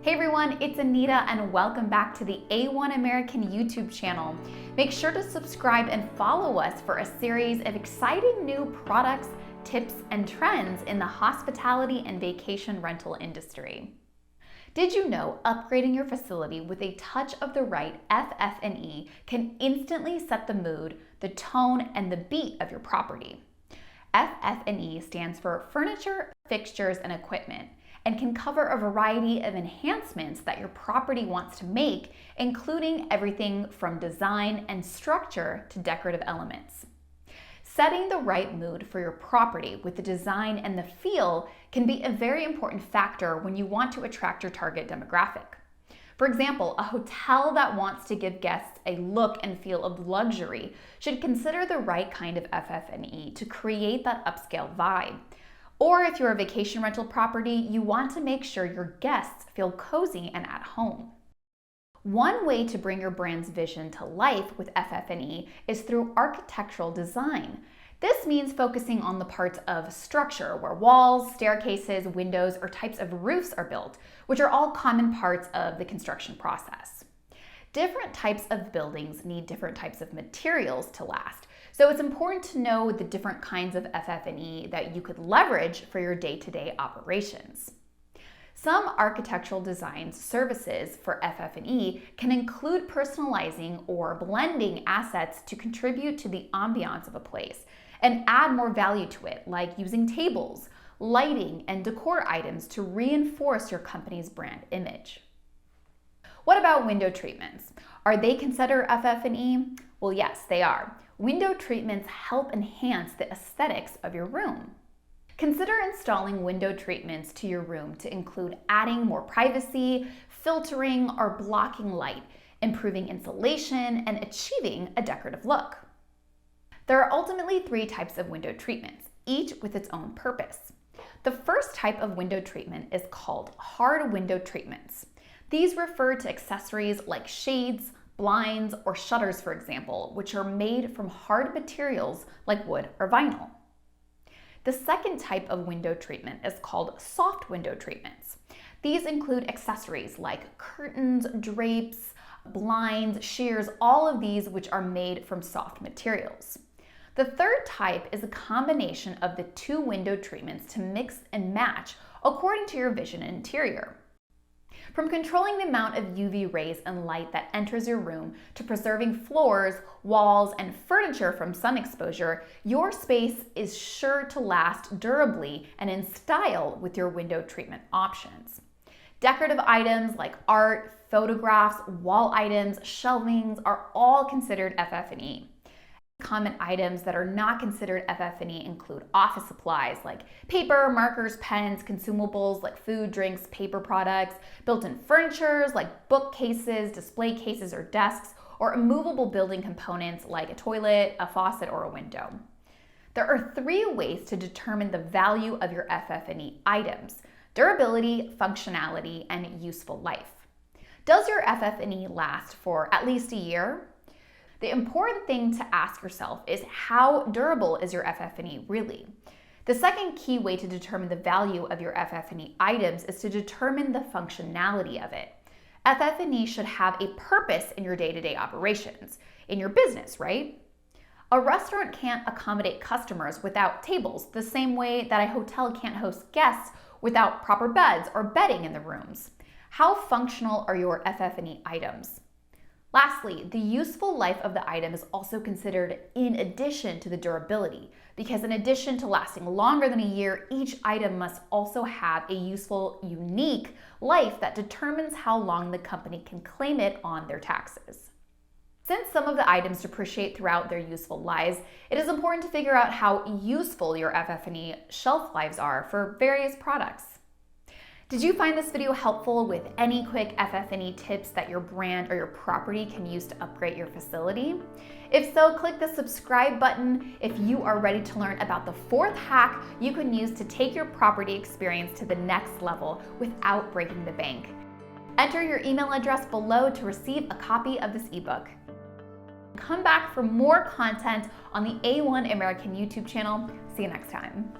Hey everyone, it's Anita and welcome back to the A1 American YouTube channel. Make sure to subscribe and follow us for a series of exciting new products, tips, and trends in the hospitality and vacation rental industry. Did you know upgrading your facility with a touch of the right FF&E can instantly set the mood, the tone, and the beat of your property? FF&E stands for Furniture, Fixtures, and Equipment, and can cover a variety of enhancements that your property wants to make, including everything from design and structure to decorative elements. Setting the right mood for your property with the design and the feel can be a very important factor when you want to attract your target demographic. For example, a hotel that wants to give guests a look and feel of luxury should consider the right kind of FF&E to create that upscale vibe. Or if you're a vacation rental property, you want to make sure your guests feel cozy and at home. One way to bring your brand's vision to life with FF&E is through architectural design. This means focusing on the parts of structure where walls, staircases, windows, or types of roofs are built, which are all common parts of the construction process. Different types of buildings need different types of materials to last, so it's important to know the different kinds of FF&E that you could leverage for your day-to-day operations. Some architectural design services for FF&E can include personalizing or blending assets to contribute to the ambiance of a place and add more value to it, like using tables, lighting, and decor items to reinforce your company's brand image. What about window treatments? Are they considered FF&E? Well, yes, they are. Window treatments help enhance the aesthetics of your room. Consider installing window treatments to your room to include adding more privacy, filtering, or blocking light, improving insulation, and achieving a decorative look. There are ultimately three types of window treatments, each with its own purpose. The first type of window treatment is called hard window treatments. These refer to accessories like shades, blinds, or shutters, for example, which are made from hard materials like wood or vinyl. The second type of window treatment is called soft window treatments. These include accessories like curtains, drapes, blinds, shears, all of these which are made from soft materials. The third type is a combination of the two window treatments to mix and match according to your vision and interior. From controlling the amount of UV rays and light that enters your room to preserving floors, walls, and furniture from sun exposure, your space is sure to last durably and in style with your window treatment options. Decorative items like art, photographs, wall items, shelvings are all considered FF&E. Common items that are not considered FF&E include office supplies like paper, markers, pens, consumables like food, drinks, paper products, built-in furniture like bookcases, display cases, or desks, or immovable building components like a toilet, a faucet, or a window. There are three ways to determine the value of your FF&E items: durability, functionality, and useful life. Does your FF&E last for at least a year? The important thing to ask yourself is, how durable is your FF&E really? The second key way to determine the value of your FF&E items is to determine the functionality of it. FF&E should have a purpose in your day-to-day operations, in your business, right? A restaurant can't accommodate customers without tables, the same way that a hotel can't host guests without proper beds or bedding in the rooms. How functional are your FF&E items? Lastly, the useful life of the item is also considered in addition to the durability, because in addition to lasting longer than a year, each item must also have a useful, unique life that determines how long the company can claim it on their taxes. Since some of the items depreciate throughout their useful lives, it is important to figure out how useful your FF&E shelf lives are for various products. Did you find this video helpful with any quick FF&E tips that your brand or your property can use to upgrade your facility? If so, click the subscribe button if you are ready to learn about the fourth hack you can use to take your property experience to the next level without breaking the bank. Enter your email address below to receive a copy of this ebook. Come back for more content on the A1 American YouTube channel. See you next time.